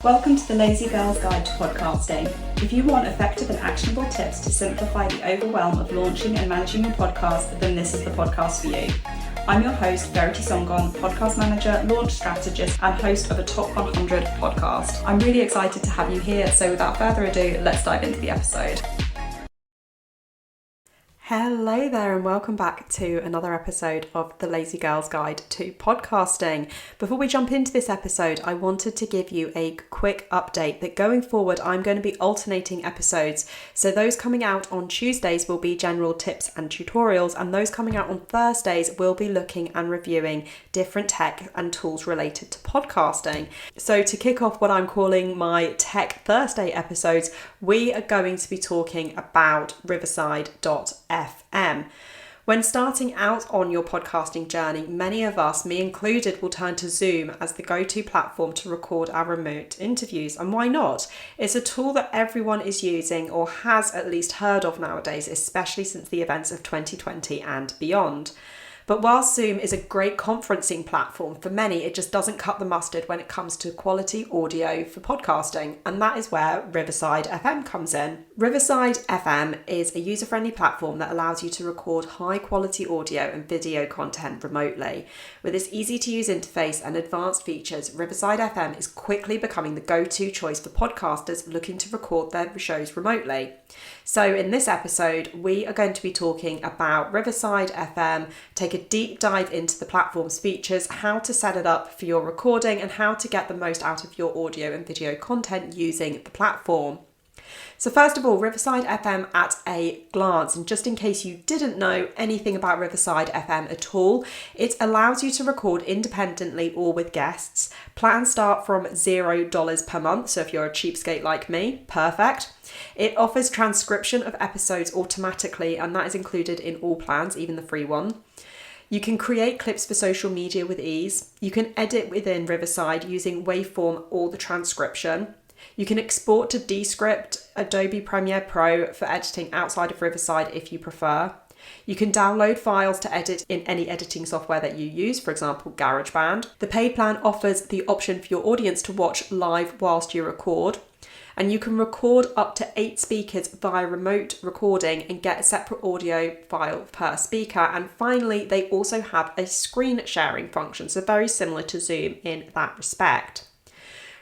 Welcome to the Lazy Girl's Guide to Podcasting. If you want effective and actionable tips to simplify the overwhelm of launching and managing your podcast, then this is the podcast for you. I'm your host, Verity Songon, podcast manager, launch strategist, and host of a Top 100 podcast. I'm really excited to have you here, so without further ado, let's dive into the episode. Hello there and welcome back to another episode of the Lazy Girl's Guide to Podcasting. Before we jump into this episode, I wanted to give you a quick update that going forward I'm going to be alternating episodes. So those coming out on Tuesdays will be general tips and tutorials, and those coming out on Thursdays will be looking and reviewing different tech and tools related to podcasting. So to kick off what I'm calling my Tech Thursday episodes, we are going to be talking about Riverside.FM. When starting out on your podcasting journey, many of us, me included, will turn to Zoom as the go-to platform to record our remote interviews. And why not? It's a tool that everyone is using or has at least heard of nowadays, especially since the events of 2020 and beyond. But while Zoom is a great conferencing platform, for many it just doesn't cut the mustard when it comes to quality audio for podcasting, and that is where Riverside FM comes in. Riverside FM is a user-friendly platform that allows you to record high-quality audio and video content remotely. With its easy-to-use interface and advanced features, Riverside FM is quickly becoming the go-to choice for podcasters looking to record their shows remotely. So in this episode, we are going to be talking about Riverside FM, take a deep dive into the platform's features, how to set it up for your recording, and how to get the most out of your audio and video content using the platform. So first of all, Riverside FM at a glance, and just in case you didn't know anything about Riverside FM at all, it allows you to record independently or with guests. Plans start from $0 per month, so if you're a cheapskate like me, perfect. It offers transcription of episodes automatically, and that is included in all plans, even the free one. You can create clips for social media with ease. You can edit within Riverside using Waveform or the transcription. You can export to Descript, Adobe Premiere Pro for editing outside of Riverside if you prefer. You can download files to edit in any editing software that you use, for example, GarageBand. The paid plan offers the option for your audience to watch live whilst you record. And you can record up to 8 speakers via remote recording and get a separate audio file per speaker. And finally, they also have a screen sharing function, so very similar to Zoom in that respect.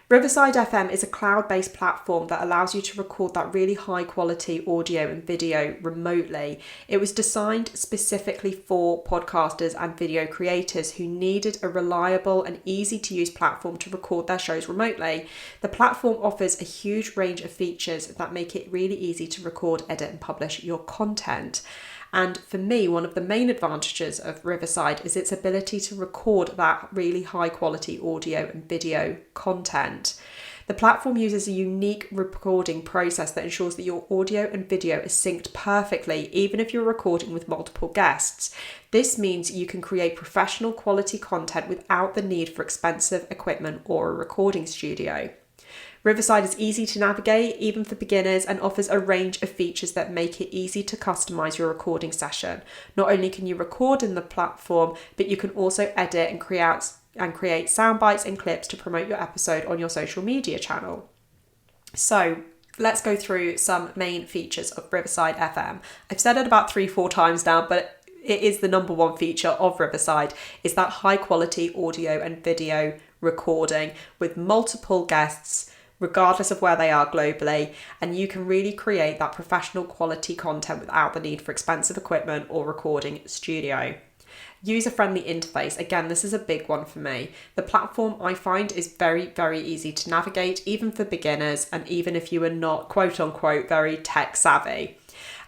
Riverside FM is a cloud-based platform that allows you to record that really high quality audio and video remotely. It was designed specifically for podcasters and video creators who needed a reliable and easy to use platform to record their shows remotely. The platform offers a huge range of features that make it really easy to record, edit and publish your content. And for me, one of the main advantages of Riverside is its ability to record that really high quality audio and video content. The platform uses a unique recording process that ensures that your audio and video is synced perfectly, even if you're recording with multiple guests. This means you can create professional quality content without the need for expensive equipment or a recording studio. Riverside is easy to navigate, even for beginners, and offers a range of features that make it easy to customize your recording session. Not only can you record in the platform, but you can also edit and create sound bites and clips to promote your episode on your social media channel. So let's go through some main features of Riverside FM. I've said it about 3-4 times now, but it is the number one feature of Riverside, is that high quality audio and video recording with multiple guests, regardless of where they are globally, and you can really create that professional quality content without the need for expensive equipment or recording studio. User-friendly interface, again, this is a big one for me. The platform I find is very, very easy to navigate, even for beginners, and even if you are not quote unquote very tech savvy.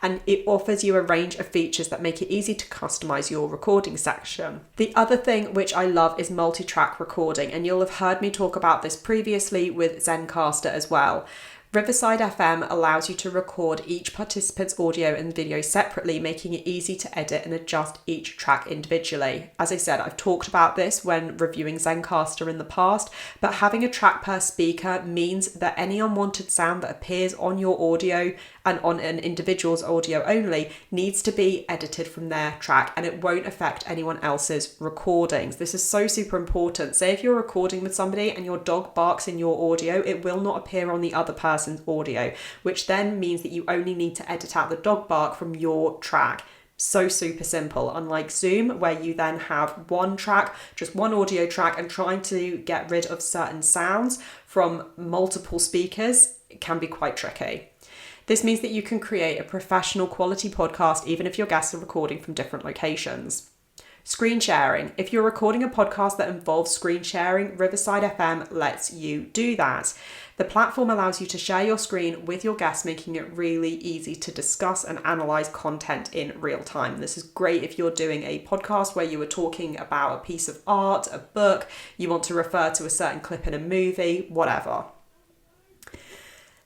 And it offers you a range of features that make it easy to customize your recording section. The other thing which I love is multi-track recording, and you'll have heard me talk about this previously with Zencastr as well. Riverside FM allows you to record each participant's audio and video separately, making it easy to edit and adjust each track individually. As I said, I've talked about this when reviewing Zencastr in the past, but having a track per speaker means that any unwanted sound that appears on your audio and on an individual's audio only needs to be edited from their track, and it won't affect anyone else's recordings. This is so super important. Say if you're recording with somebody and your dog barks in your audio, it will not appear on the other person's audio, which then means that you only need to edit out the dog bark from your track. So super simple, unlike Zoom, where you then have one track, just one audio track, and trying to get rid of certain sounds from multiple speakers, it can be quite tricky. This means that you can create a professional quality podcast even if your guests are recording from different locations. Screen sharing. If you're recording a podcast that involves screen sharing, Riverside FM lets you do that. The platform allows you to share your screen with your guests, making it really easy to discuss and analyze content in real time. This is great if you're doing a podcast where you are talking about a piece of art, a book, you want to refer to a certain clip in a movie, whatever.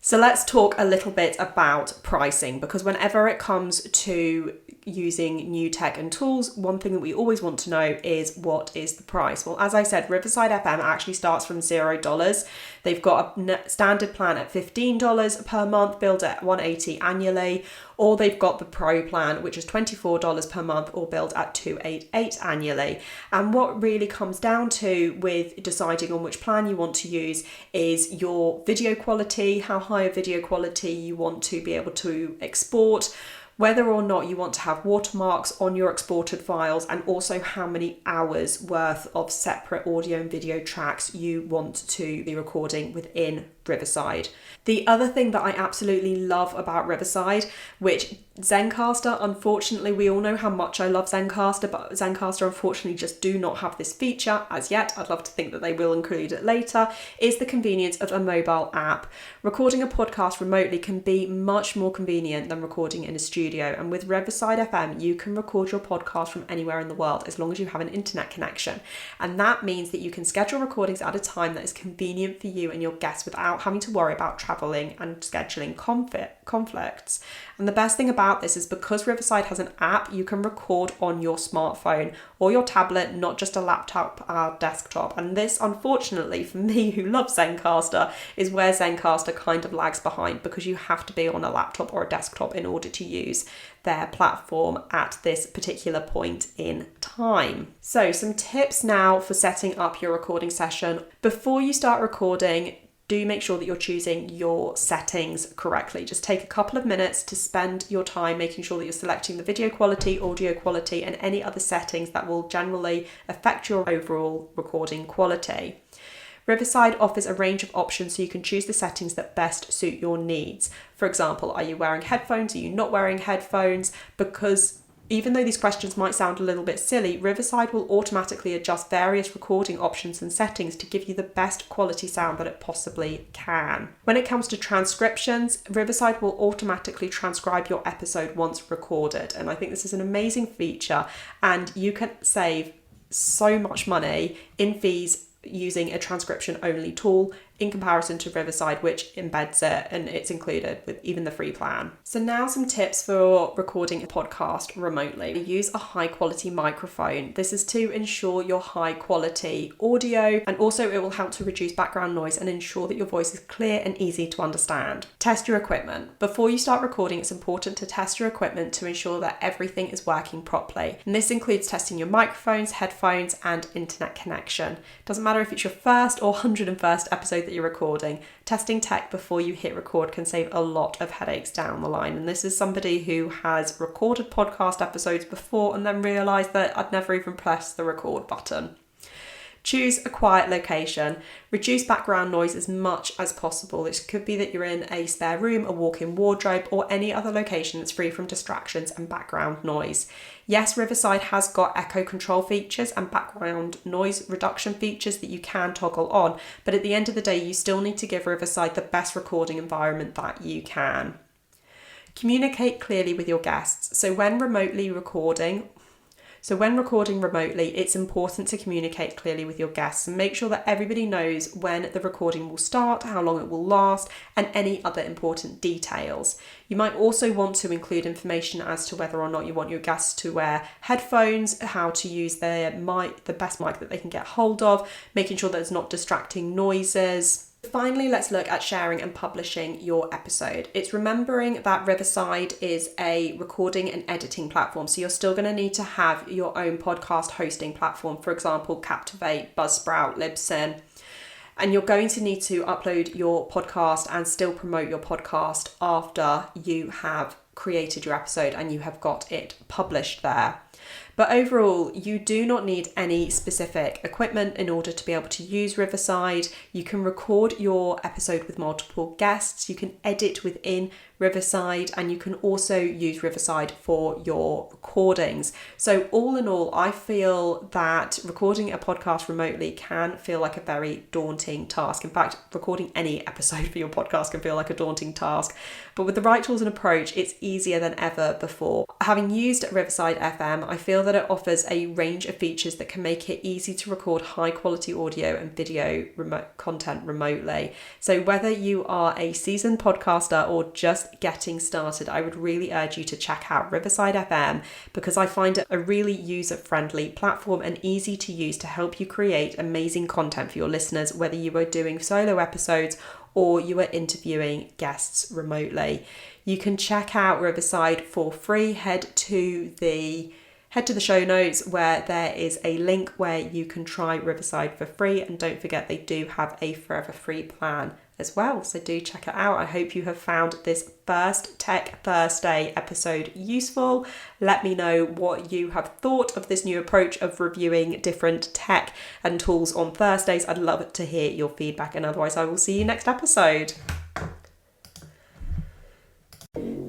So let's talk a little bit about pricing, because whenever it comes to using new tech and tools, one thing that we always want to know is, what is the price? Well, as I said, Riverside FM actually starts from $0. They've got a standard plan at $15 per month, billed at $180 annually, or they've got the pro plan, which is $24 per month, or billed at $288 annually. And what really comes down to with deciding on which plan you want to use is your video quality, how high a video quality you want to be able to export, whether or not you want to have watermarks on your exported files, and also how many hours worth of separate audio and video tracks you want to be recording within Riverside. The other thing that I absolutely love about Riverside, which Zencastr, unfortunately, we all know how much I love Zencastr, but Zencastr unfortunately just do not have this feature as yet. I'd love to think that they will include it later, is the convenience of a mobile app. Recording a podcast remotely can be much more convenient than recording in a studio, and with Riverside FM, you can record your podcast from anywhere in the world as long as you have an internet connection. And that means that you can schedule recordings at a time that is convenient for you and your guests without having to worry about traveling and scheduling conflicts. And the best thing about this is, because Riverside has an app, you can record on your smartphone or your tablet, not just a laptop or desktop. And this, unfortunately, for me who loves Zencastr, is where Zencastr kind of lags behind, because you have to be on a laptop or a desktop in order to use their platform at this particular point in time. So some tips now for setting up your recording session. Before you start recording, do make sure that you're choosing your settings correctly. Just take a couple of minutes to spend your time making sure that you're selecting the video quality, audio quality, and any other settings that will generally affect your overall recording quality. Riverside offers a range of options so you can choose the settings that best suit your needs. For example, are you wearing headphones? Are you not wearing headphones? Because even though these questions might sound a little bit silly, Riverside will automatically adjust various recording options and settings to give you the best quality sound that it possibly can. When it comes to transcriptions, Riverside will automatically transcribe your episode once recorded. And I think this is an amazing feature, and you can save so much money in fees using a transcription only tool in comparison to Riverside, which embeds it and it's included with even the free plan. So now some tips for recording a podcast remotely. Use a high quality microphone. This is to ensure your high quality audio, and also it will help to reduce background noise and ensure that your voice is clear and easy to understand. Test your equipment. Before you start recording, it's important to test your equipment to ensure that everything is working properly. And this includes testing your microphones, headphones, and internet connection. Doesn't matter if it's your first or 101st episode that you're recording, testing tech before you hit record can save a lot of headaches down the line. And this is somebody who has recorded podcast episodes before and then realised that I'd never even pressed the record button. Choose a quiet location. Reduce background noise as much as possible. This could be that you're in a spare room, a walk-in wardrobe, or any other location that's free from distractions and background noise. Yes, Riverside has got echo control features and background noise reduction features that you can toggle on, but at the end of the day, you still need to give Riverside the best recording environment that you can. Communicate clearly with your guests. So when remotely recording, So when recording remotely, it's important to communicate clearly with your guests and make sure that everybody knows when the recording will start, how long it will last, and any other important details. You might also want to include information as to whether or not you want your guests to wear headphones, how to use their mic, the best mic that they can get hold of, making sure there's not distracting noises. Finally, let's look at sharing and publishing your episode. It's remembering that Riverside is a recording and editing platform, so you're still going to need to have your own podcast hosting platform, for example, Captivate, Buzzsprout, Libsyn. And you're going to need to upload your podcast and still promote your podcast after you have created your episode and you have got it published there. But overall, you do not need any specific equipment in order to be able to use Riverside. You can record your episode with multiple guests, you can edit within Riverside, and you can also use Riverside for your recordings. So all in all, I feel that recording a podcast remotely can feel like a very daunting task. In fact, recording any episode for your podcast can feel like a daunting task. But with the right tools and approach, it's easier than ever before. Having used Riverside FM, I feel that it offers a range of features that can make it easy to record high quality audio and video content remotely. So whether you are a seasoned podcaster or just getting started, I would really urge you to check out Riverside FM because I find it a really user-friendly platform and easy to use to help you create amazing content for your listeners, whether you are doing solo episodes or you are interviewing guests remotely. You can check out Riverside for free. Head to the show notes where there is a link where you can try Riverside for free, and don't forget they do have a forever free plan as well, so do check it out. I hope you have found this first Tech Thursday episode useful. Let me know what you have thought of this new approach of reviewing different tech and tools on Thursdays. I'd love to hear your feedback, and otherwise I will see you next episode.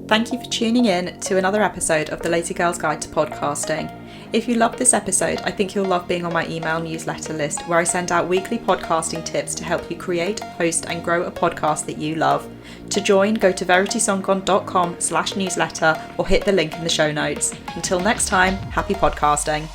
Thank you for tuning in to another episode of the Lazy Girl's Guide to Podcasting. If you loved this episode, I think you'll love being on my email newsletter list where I send out weekly podcasting tips to help you create, host and grow a podcast that you love. To join, go to veritysongcon.com/newsletter or hit the link in the show notes. Until next time, happy podcasting.